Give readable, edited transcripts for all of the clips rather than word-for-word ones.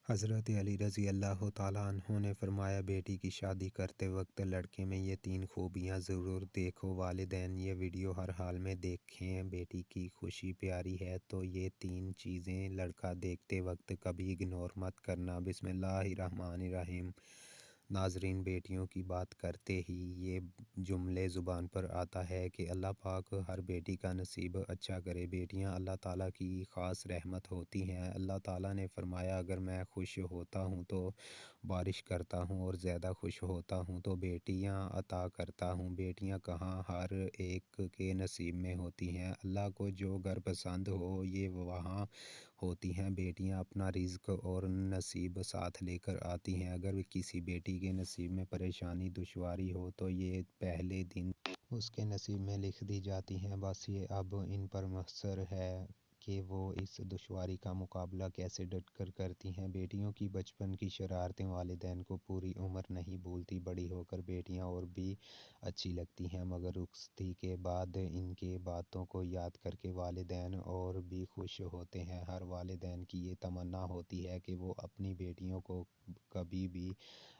حضرت علی رضی اللہ تعالیٰ عنہ نے فرمایا، بیٹی کی شادی کرتے وقت لڑکے میں یہ 3 خوبیاں ضرور دیکھو۔ والدین یہ ویڈیو ہر حال میں دیکھیں۔ بیٹی کی خوشی پیاری ہے تو یہ 3 چیزیں لڑکا دیکھتے وقت کبھی اگنور مت کرنا۔ بسم اللہ الرحمن الرحیم۔ ناظرین، بیٹیوں کی بات کرتے ہی یہ جملے زبان پر آتا ہے کہ اللہ پاک ہر بیٹی کا نصیب اچھا کرے۔ بیٹیاں اللہ تعالیٰ کی خاص رحمت ہوتی ہیں۔ اللہ تعالیٰ نے فرمایا، اگر میں خوش ہوتا ہوں تو بارش کرتا ہوں اور زیادہ خوش ہوتا ہوں تو بیٹیاں عطا کرتا ہوں۔ بیٹیاں کہاں ہر ایک کے نصیب میں ہوتی ہیں۔ اللہ کو جو گھر پسند ہو یہ وہاں ہوتی ہیں۔ بیٹیاں اپنا رزق اور نصیب ساتھ لے کر آتی ہیں۔ اگر کسی بیٹی کے نصیب میں پریشانی دشواری ہو تو یہ پہلے دن اس کے نصیب میں لکھ دی جاتی ہیں۔ بس یہ اب ان پر منحصر ہے کہ وہ اس دشواری کا مقابلہ کیسے ڈٹ کر کرتی ہیں۔ بیٹیوں کی بچپن کی شرارتیں والدین کو پوری عمر نہیں بھولتی۔ بڑی ہو کر بیٹیاں اور بھی اچھی لگتی ہیں، مگر رخصتی کے بعد ان کے باتوں کو یاد کر کے والدین اور بھی خوش ہوتے ہیں۔ ہر والدین کی یہ تمنا ہوتی ہے کہ وہ اپنی بیٹیوں کو کبھی بھی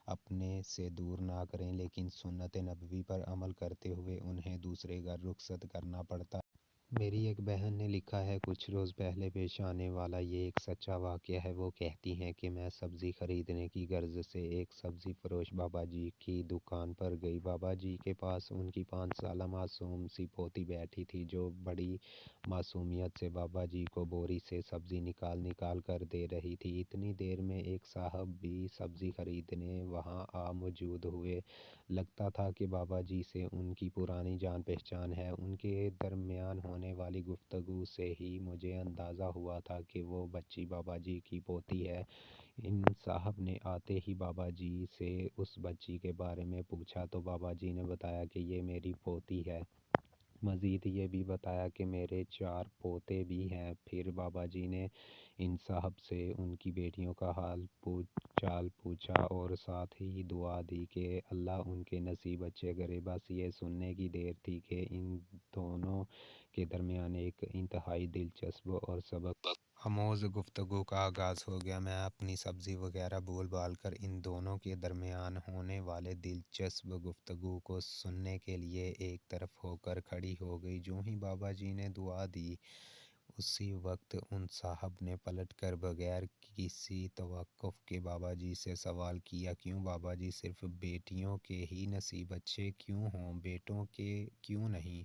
اپنے سے دور نہ کریں، لیکن سنت نبوی پر عمل کرتے ہوئے انہیں دوسرے گھر رخصت کرنا پڑتا ہے۔ میری ایک بہن نے لکھا ہے، کچھ روز پہلے پیش آنے والا یہ ایک سچا واقعہ ہے۔ وہ کہتی ہیں کہ میں سبزی خریدنے کی غرض سے ایک سبزی فروش بابا جی کی دکان پر گئی۔ بابا جی کے پاس ان کی 5 سالہ معصوم سی پوتی بیٹھی تھی، جو بڑی معصومیت سے بابا جی کو بوری سے سبزی نکال کر دے رہی تھی۔ اتنی دیر میں ایک صاحب بھی سبزی خریدنے وہاں آ موجود ہوئے۔ لگتا تھا کہ بابا جی سے ان کی پرانی جان پہچان ہے۔ ان کے درمیان ہونے والی گفتگو سے ہی مجھے اندازہ ہوا تھا کہ وہ بچی بابا جی کی پوتی ہے۔ ان صاحب نے آتے ہی بابا جی سے اس بچی کے بارے میں پوچھا تو بابا جی نے بتایا کہ یہ میری پوتی ہے۔ مزید یہ بھی بتایا کہ میرے 4 پوتے بھی ہیں۔ پھر بابا جی نے ان صاحب سے ان کی بیٹیوں کا حال چال پوچھا اور ساتھ ہی دعا دی کہ اللہ ان کے نصیب اچھے کرے۔ بس یہ سننے کی دیر تھی کہ ان دونوں کے درمیان ایک انتہائی دلچسپ اور سبق آموز گفتگو کا آغاز ہو گیا۔ میں اپنی سبزی وغیرہ بول بال کر ان دونوں کے درمیان ہونے والے دلچسپ گفتگو کو سننے کے لیے ایک طرف ہو کر کھڑی ہو گئی۔ جوں ہی بابا جی نے دعا دی، اسی وقت ان صاحب نے پلٹ کر بغیر کسی توقف کے بابا جی سے سوال کیا، کیوں بابا جی؟ صرف بیٹیوں کے ہی نصیب اچھے کیوں ہوں، بیٹوں کے کیوں نہیں؟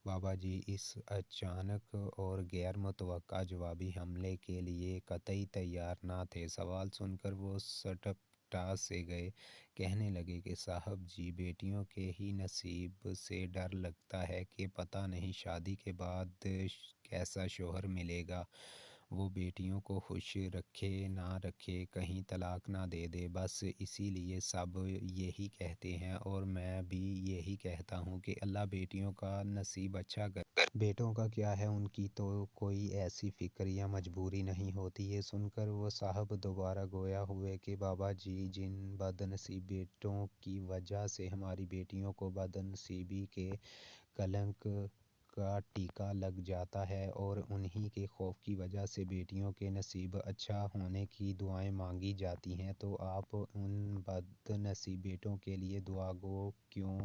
بابا جی اس اچانک اور غیر متوقع جوابی حملے کے لیے قطعی تیار نہ تھے۔ سوال سن کر وہ سٹپٹا سے گئے۔ کہنے لگے کہ صاحب جی، بیٹیوں کے ہی نصیب سے ڈر لگتا ہے کہ پتہ نہیں شادی کے بعد کیسا شوہر ملے گا، وہ بیٹیوں کو خوش رکھے نہ رکھے، کہیں طلاق نہ دے دے۔ بس اسی لیے سب یہی کہتے ہیں اور میں بھی یہی کہتا ہوں کہ اللہ بیٹیوں کا نصیب اچھا کرے۔ بیٹوں کا کیا ہے، ان کی تو کوئی ایسی فکر یا مجبوری نہیں ہوتی۔ یہ سن کر وہ صاحب دوبارہ گویا ہوئے کہ بابا جی، جن بد نصیب بیٹوں کی وجہ سے ہماری بیٹیوں کو بد نصیبی کے کلنک کا ٹیکا لگ جاتا ہے اور انہی کے خوف کی وجہ سے بیٹیوں کے نصیب اچھا ہونے کی دعائیں مانگی جاتی ہیں، تو آپ ان بد نصیب بیٹوں کے لیے دعا گو کیوں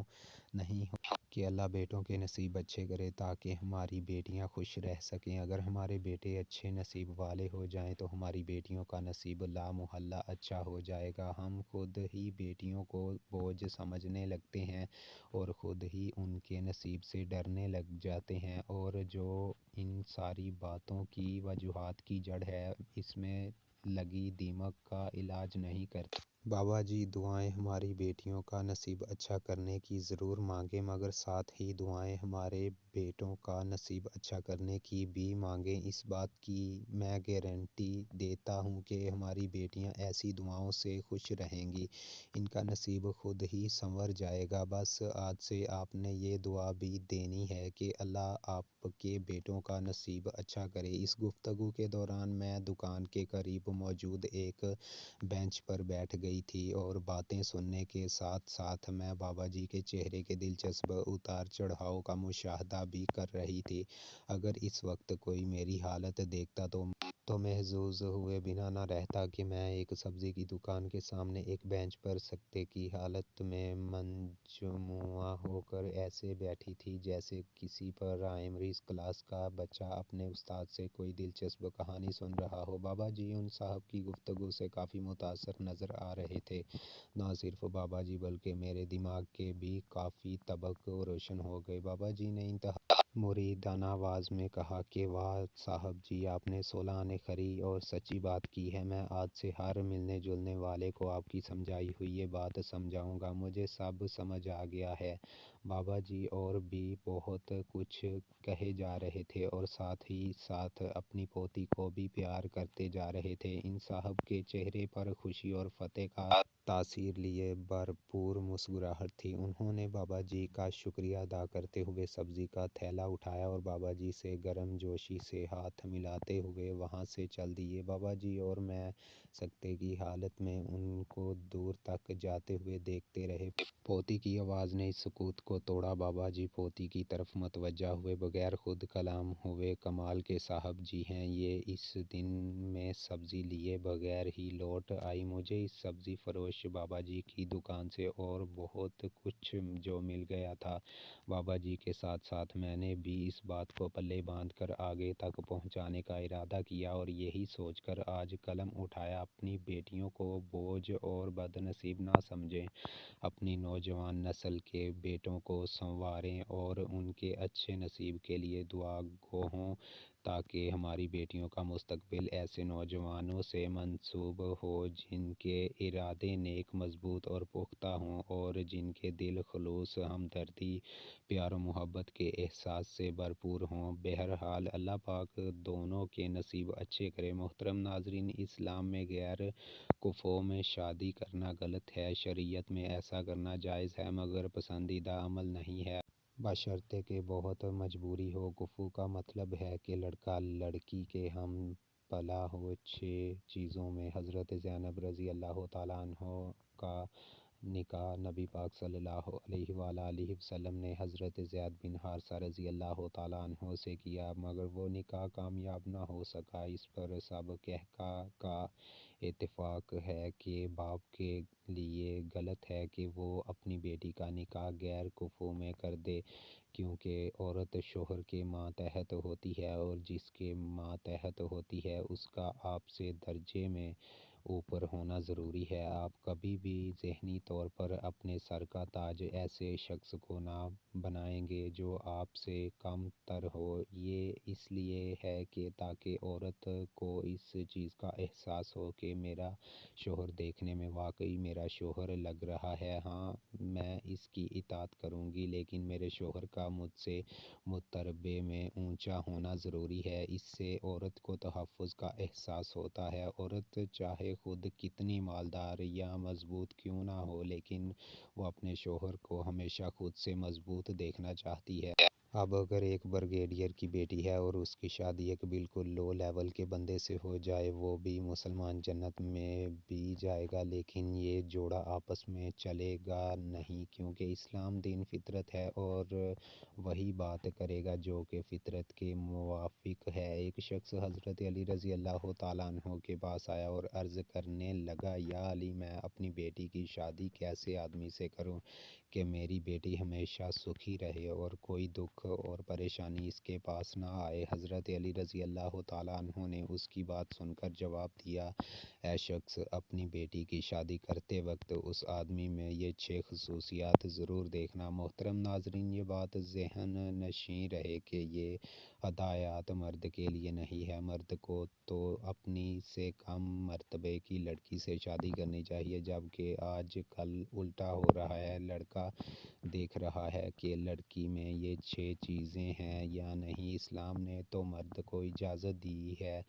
نہیں ہو کہ اللہ بیٹوں کے نصیب اچھے کرے تاکہ ہماری بیٹیاں خوش رہ سکیں۔ اگر ہمارے بیٹے اچھے نصیب والے ہو جائیں تو ہماری بیٹیوں کا نصیب لا محالہ اچھا ہو جائے گا۔ ہم خود ہی بیٹیوں کو بوجھ سمجھنے لگتے ہیں اور خود ہی ان کے نصیب سے ڈرنے لگ جاتے ہیں، اور جو ان ساری باتوں کی وجوہات کی جڑ ہے، اس میں لگی دیمک کا علاج نہیں کرتے۔ بابا جی دعائیں ہماری بیٹیوں کا نصیب اچھا کرنے کی ضرور مانگیں، مگر ساتھ ہی دعائیں ہمارے بیٹوں کا نصیب اچھا کرنے کی بھی مانگیں۔ اس بات کی میں گارنٹی دیتا ہوں کہ ہماری بیٹیاں ایسی دعاؤں سے خوش رہیں گی، ان کا نصیب خود ہی سنور جائے گا۔ بس آج سے آپ نے یہ دعا بھی دینی ہے کہ اللہ آپ آپ کے بیٹوں کا نصیب اچھا کرے۔ اس گفتگو کے دوران میں دکان کے قریب موجود ایک بینچ پر بیٹھ گئی تھی اور باتیں سننے کے ساتھ ساتھ میں بابا جی کے چہرے کے دلچسپ اتار چڑھاؤ کا مشاہدہ بھی کر رہی تھی۔ اگر اس وقت کوئی میری حالت دیکھتا تو محظوظ ہوئے بنا نہ رہتا کہ میں ایک سبزی کی دکان کے سامنے ایک بینچ پر سکتے کی حالت میں مجموعہ ہو کر ایسے بیٹھی تھی جیسے کسی پرائمری کلاس کا بچہ اپنے استاد سے کوئی دلچسپ کہانی سن رہا ہو۔ بابا جی ان صاحب کی گفتگو سے کافی متاثر نظر آ رہے تھے۔ نہ صرف بابا جی بلکہ میرے دماغ کے بھی کافی طبق روشن ہو گئے۔ بابا جی نے انتہائی مریدانہ آواز میں کہا کہ واہ صاحب جی، آپ نے 16 آنے کھری اور سچی بات کی ہے۔ میں آج سے ہر ملنے جلنے والے کو آپ کی سمجھائی ہوئی یہ بات سمجھاؤں گا۔ مجھے سب سمجھ آ گیا ہے۔ بابا جی اور بھی بہت کچھ کہے جا رہے تھے اور ساتھ ہی ساتھ اپنی پوتی کو بھی پیار کرتے جا رہے تھے۔ ان صاحب کے چہرے پر خوشی اور فتح کا تاثیر لیے بھرپور مسکراہٹ تھی۔ انہوں نے بابا جی کا شکریہ ادا کرتے ہوئے سبزی کا تھیلا اٹھایا اور بابا جی سے گرم جوشی سے ہاتھ ملاتے ہوئے وہاں سے چل دیے۔ بابا جی اور میں سکتے کی حالت میں ان کو دور تک جاتے ہوئے دیکھتے رہے۔ پوتی کی آواز نے اس سکوت کو توڑا۔ بابا جی پوتی کی طرف متوجہ ہوئے بغیر خود کلام ہوئے، کمال کے صاحب جی ہیں یہ، اس دن میں سبزی لیے بغیر ہی لوٹ آئی۔ مجھے اس سبزی فروش بابا جی کی دکان سے اور بہت کچھ جو مل گیا تھا۔ بابا جی کے ساتھ ساتھ میں نے بھی اس بات کو پلے باندھ کر آگے تک پہنچانے کا ارادہ کیا اور یہی سوچ کر آج قلم اٹھایا، اپنی بیٹیوں کو بوجھ اور بد نصیب نہ سمجھیں، اپنی نوجوان نسل کے بیٹوں کو سنواریں اور ان کے اچھے نصیب کے لیے دعا گو ہوں تاکہ ہماری بیٹیوں کا مستقبل ایسے نوجوانوں سے منسوب ہو جن کے ارادے نیک، مضبوط اور پختہ ہوں اور جن کے دل خلوص، ہمدردی، پیار و محبت کے احساس سے بھرپور ہوں۔ بہرحال اللہ پاک دونوں کے نصیب اچھے کرے۔ محترم ناظرین، اسلام میں غیر کفو میں شادی کرنا غلط ہے۔ شریعت میں ایسا کرنا جائز ہے مگر پسندیدہ عمل نہیں ہے، بشرطیکہ کہ بہت مجبوری ہو۔ کفو کا مطلب ہے کہ لڑکا لڑکی کے ہم پلا ہو۔ 6 چیزوں میں حضرت زینب رضی اللہ تعالیٰ عنہ کا نکاح نبی پاک صلی اللہ علیہ وآلہ وسلم نے حضرت زید بن حارثہ رضی اللہ تعالیٰ عنہ سے کیا مگر وہ نکاح کامیاب نہ ہو سکا۔ اس پر سب کا اتفاق ہے کہ باپ کے لیے غلط ہے کہ وہ اپنی بیٹی کا نکاح غیر کفو میں کر دے، کیونکہ عورت شوہر کے ماتحت ہوتی ہے اور جس کے ماتحت ہوتی ہے اس کا آپ سے درجے میں اوپر ہونا ضروری ہے۔ آپ کبھی بھی ذہنی طور پر اپنے سر کا تاج ایسے شخص کو نہ بنائیں گے جو آپ سے کم تر ہو۔ یہ اس لیے ہے کہ تاکہ عورت کو اس چیز کا احساس ہو کہ میرا شوہر دیکھنے میں واقعی میرا شوہر لگ رہا ہے، ہاں میں اس کی اطاعت کروں گی لیکن میرے شوہر کا مجھ سے مرتبے میں اونچا ہونا ضروری ہے۔ اس سے عورت کو تحفظ کا احساس ہوتا ہے۔ عورت چاہے خود کتنی مالدار یا مضبوط کیوں نہ ہو لیکن وہ اپنے شوہر کو ہمیشہ خود سے مضبوط دیکھنا چاہتی ہے۔ اب اگر ایک بریگیڈیئر کی بیٹی ہے اور اس کی شادی ایک بالکل لو لیول کے بندے سے ہو جائے، وہ بھی مسلمان جنت میں بھی جائے گا لیکن یہ جوڑا آپس میں چلے گا نہیں، کیونکہ اسلام دین فطرت ہے اور وہی بات کرے گا جو کہ فطرت کے موافق ہے۔ ایک شخص حضرت علی رضی اللہ تعالیٰ عنہ کے پاس آیا اور عرض کرنے لگا، یا علی، میں اپنی بیٹی کی شادی کیسے آدمی سے کروں کہ میری بیٹی ہمیشہ سکھی رہے اور کوئی دکھ اور پریشانی اس کے پاس نہ آئے؟ حضرت علی رضی اللہ تعالیٰ عنہ نے اس کی بات سن کر جواب دیا، اے شخص، اپنی بیٹی کی شادی کرتے وقت اس آدمی میں یہ 6 خصوصیات ضرور دیکھنا۔ محترم ناظرین، یہ بات ذہن نشین رہے کہ یہ ہدایات مرد کے لیے نہیں ہے۔ مرد کو تو اپنی سے کم مرتبے کی لڑکی سے شادی کرنی چاہیے، جبکہ آج کل الٹا ہو رہا ہے۔ لڑکا دیکھ رہا ہے کہ لڑکی میں یہ 6 چیزیں ہیں یا نہیں۔ اسلام نے تو مرد کو اجازت دی ہے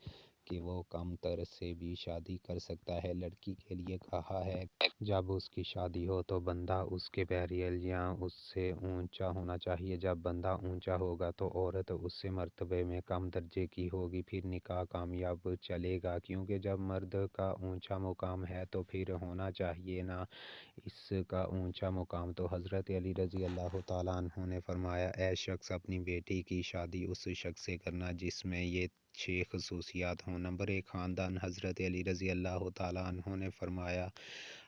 کہ وہ کم تر سے بھی شادی کر سکتا ہے۔ لڑکی کے لیے کہا ہے جب اس کی شادی ہو تو بندہ اس کے پیریل یا اس سے اونچا ہونا چاہیے۔ جب بندہ اونچا ہوگا تو عورت اس سے مرتبے میں کم درجے کی ہوگی، پھر نکاح کامیاب چلے گا، کیونکہ جب مرد کا اونچا مقام ہے تو پھر ہونا چاہیے نا اس کا اونچا مقام۔ تو حضرت علی رضی اللہ تعالیٰ عنہ نے فرمایا، اے شخص اپنی بیٹی کی شادی اس شخص سے کرنا جس میں یہ 6 خصوصیات ہوں۔ نمبر 1، خاندان۔ حضرت علی رضی اللہ تعالیٰ عنہ نے فرمایا،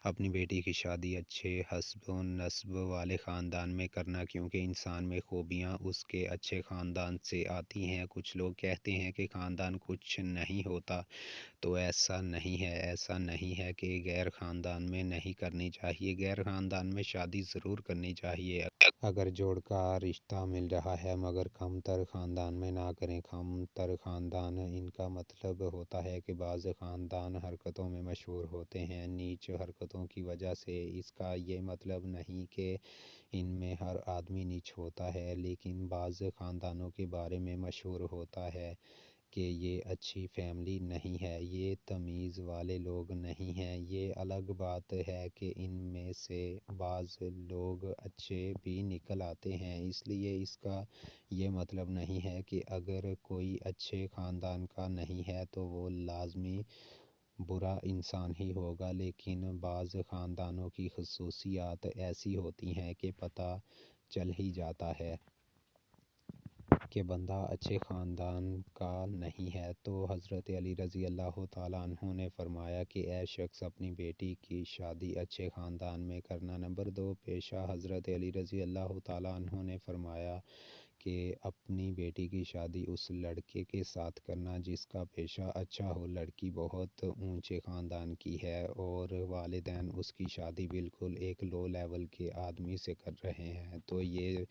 اپنی بیٹی کی شادی اچھے حسب و نسب والے خاندان میں کرنا، کیونکہ انسان میں خوبیاں اس کے اچھے خاندان سے آتی ہیں۔ کچھ لوگ کہتے ہیں کہ خاندان کچھ نہیں ہوتا، تو ایسا نہیں ہے۔ ایسا نہیں ہے کہ غیر خاندان میں نہیں کرنی چاہیے، غیر خاندان میں شادی ضرور کرنی چاہیے اگر جوڑ کا رشتہ مل رہا ہے، مگر کم تر خاندان میں نہ کریں۔ کم تر خاندان، ان کا مطلب ہوتا ہے کہ بعض خاندان حرکتوں میں مشہور ہوتے ہیں، نیچ حرکتوں کی وجہ سے۔ اس کا یہ مطلب نہیں کہ ان میں ہر آدمی نیچ ہوتا ہے، لیکن بعض خاندانوں کے بارے میں مشہور ہوتا ہے کہ یہ اچھی فیملی نہیں ہے، یہ تمیز والے لوگ نہیں ہیں۔ یہ الگ بات ہے کہ ان میں سے بعض لوگ اچھے بھی نکل آتے ہیں، اس لیے اس کا یہ مطلب نہیں ہے کہ اگر کوئی اچھے خاندان کا نہیں ہے تو وہ لازمی برا انسان ہی ہوگا۔ لیکن بعض خاندانوں کی خصوصیات ایسی ہوتی ہیں کہ پتہ چل ہی جاتا ہے کہ بندہ اچھے خاندان کا نہیں ہے۔ تو حضرت علی رضی اللہ تعالیٰ عنہ نے فرمایا کہ اے شخص اپنی بیٹی کی شادی اچھے خاندان میں کرنا۔ نمبر 2، پیشہ۔ حضرت علی رضی اللہ تعالیٰ عنہ نے فرمایا کہ اپنی بیٹی کی شادی اس لڑکے کے ساتھ کرنا جس کا پیشہ اچھا ہو۔ لڑکی بہت اونچے خاندان کی ہے اور والدین اس کی شادی بالکل ایک لو لیول کے آدمی سے کر رہے ہیں، تو یہ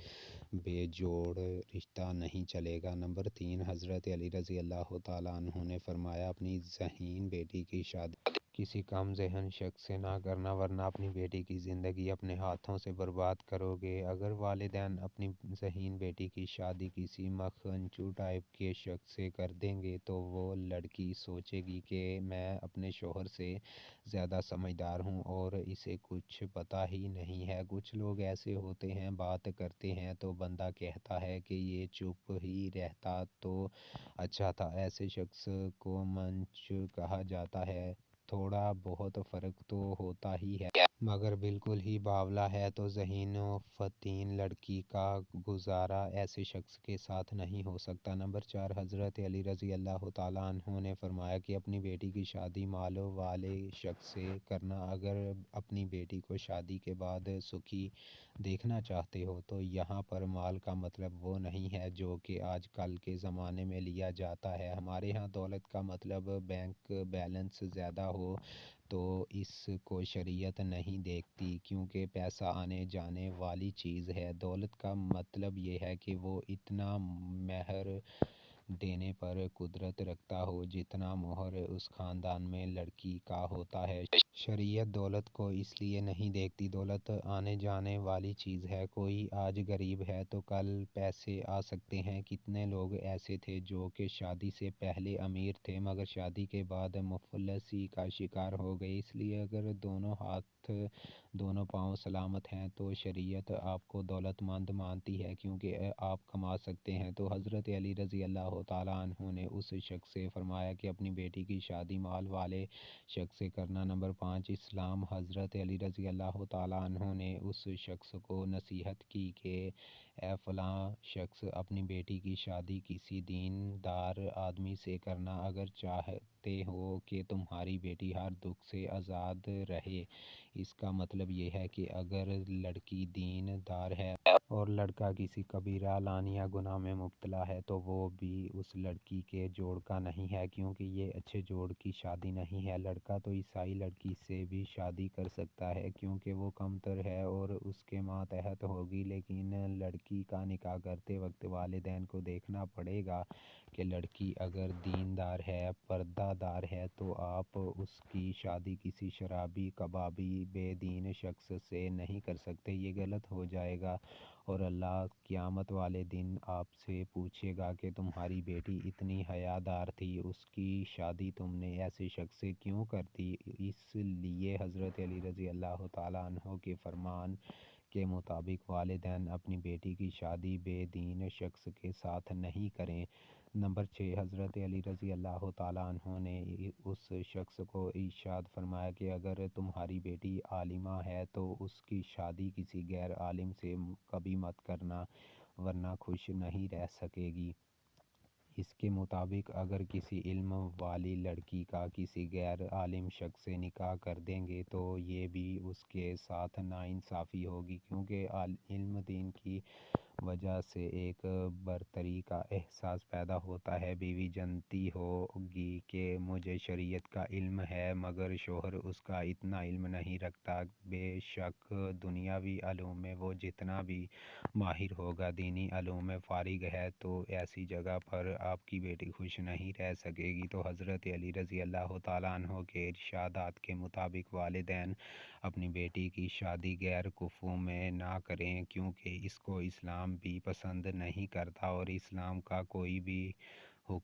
بے جوڑ رشتہ نہیں چلے گا۔ نمبر 3، حضرت علی رضی اللہ تعالیٰ عنہ نے فرمایا، اپنی ذہین بیٹی کی شادی کسی کم ذہن شخص سے نہ کرنا، ورنہ اپنی بیٹی کی زندگی اپنے ہاتھوں سے برباد کرو گے۔ اگر والدین اپنی ذہین بیٹی کی شادی کسی مکھنچو ٹائپ کے شخص سے کر دیں گے تو وہ لڑکی سوچے گی کہ میں اپنے شوہر سے زیادہ سمجھدار ہوں اور اسے کچھ پتہ ہی نہیں ہے۔ کچھ لوگ ایسے ہوتے ہیں، بات کرتے ہیں تو بندہ کہتا ہے کہ یہ چپ ہی رہتا تو اچھا تھا۔ ایسے شخص کو منچ کہا جاتا ہے۔ تھوڑا بہت فرق تو ہوتا ہی ہے، مگر بالکل ہی باولا ہے، تو ذہین و فطین لڑکی کا گزارا ایسے شخص کے ساتھ نہیں ہو سکتا۔ نمبر 4، حضرت علی رضی اللہ تعالیٰ عنہ نے فرمایا کہ اپنی بیٹی کی شادی مالوں والے شخص سے کرنا۔ اگر اپنی بیٹی کو شادی کے بعد سکھی دیکھنا چاہتے ہو تو یہاں پر مال کا مطلب وہ نہیں ہے جو کہ آج کل کے زمانے میں لیا جاتا ہے۔ ہمارے ہاں دولت کا مطلب بینک بیلنس زیادہ ہو تو اس کو شریعت نہیں دیکھتی، کیونکہ پیسہ آنے جانے والی چیز ہے۔ دولت کا مطلب یہ ہے کہ وہ اتنا مہر دینے پر قدرت رکھتا ہو جتنا مہر اس خاندان میں لڑکی کا ہوتا ہے۔ شریعت دولت کو اس لیے نہیں دیکھتی، دولت آنے جانے والی چیز ہے۔ کوئی آج غریب ہے تو کل پیسے آ سکتے ہیں۔ کتنے لوگ ایسے تھے جو کہ شادی سے پہلے امیر تھے مگر شادی کے بعد مفلسی کا شکار ہو گئے۔ اس لیے اگر دونوں ہاتھ دونوں پاؤں سلامت ہیں تو شریعت آپ کو دولت مند مانتی ہے، کیونکہ آپ کما سکتے ہیں۔ تو حضرت علی رضی اللہ تعالیٰ عنہ نے اس شخص سے فرمایا کہ اپنی بیٹی کی شادی مال والے شخص سے کرنا۔ نمبر 5، اسلام۔ حضرت علی رضی اللہ تعالیٰ عنہ نے اس شخص کو نصیحت کی کہ اے فلاں شخص، اپنی بیٹی کی شادی کسی دیندار آدمی سے کرنا اگر چاہتے ہو کہ تمہاری بیٹی ہر دکھ سے آزاد رہے۔ اس کا مطلب یہ ہے کہ اگر لڑکی دین دار ہے اور لڑکا کسی کبیرہ لعنیہ گناہ میں مبتلا ہے تو وہ بھی اس لڑکی کے جوڑ کا نہیں ہے، کیونکہ یہ اچھے جوڑ کی شادی نہیں ہے۔ لڑکا تو عیسائی لڑکی سے بھی شادی کر سکتا ہے کیونکہ وہ کم تر ہے اور اس کے ماتحت ہوگی، لیکن لڑکی کا نکاح کرتے وقت والدین کو دیکھنا پڑے گا کہ لڑکی اگر دیندار ہے، پردہ دار ہے، تو آپ اس کی شادی کسی شرابی، کبابی، بے دین شخص سے نہیں کر سکتے، یہ غلط ہو جائے گا، اور اللہ قیامت والے دن آپ سے پوچھے گا کہ تمہاری بیٹی اتنی حیا دار تھی، اس کی شادی تم نے ایسے شخص سے کیوں کر دی؟ اس لیے حضرت علی رضی اللہ تعالیٰ عنہ کے فرمان کے مطابق والدین اپنی بیٹی کی شادی بے دین شخص کے ساتھ نہیں کریں۔ نمبر 6، حضرت علی رضی اللہ تعالیٰ عنہ نے اس شخص کو ارشاد فرمایا کہ اگر تمہاری بیٹی عالمہ ہے تو اس کی شادی کسی غیر عالم سے کبھی مت کرنا، ورنہ خوش نہیں رہ سکے گی۔ اس کے مطابق اگر کسی علم والی لڑکی کا کسی غیر عالم شخص سے نکاح کر دیں گے تو یہ بھی اس کے ساتھ ناانصافی ہوگی، کیونکہ علم دین کی وجہ سے ایک برتری کا احساس پیدا ہوتا ہے۔ بیوی جانتی ہوگی کہ مجھے شریعت کا علم ہے مگر شوہر اس کا اتنا علم نہیں رکھتا، بے شک دنیاوی علوم میں وہ جتنا بھی ماہر ہوگا، دینی علوم میں فارغ ہے، تو ایسی جگہ پر آپ کی بیٹی خوش نہیں رہ سکے گی۔ تو حضرت علی رضی اللہ تعالیٰ عنہ کے ارشادات کے مطابق والدین اپنی بیٹی کی شادی غیر کفو میں نہ کریں، کیونکہ اس کو اسلام بھی پسند نہیں کرتا، اور اسلام کا کوئی بھی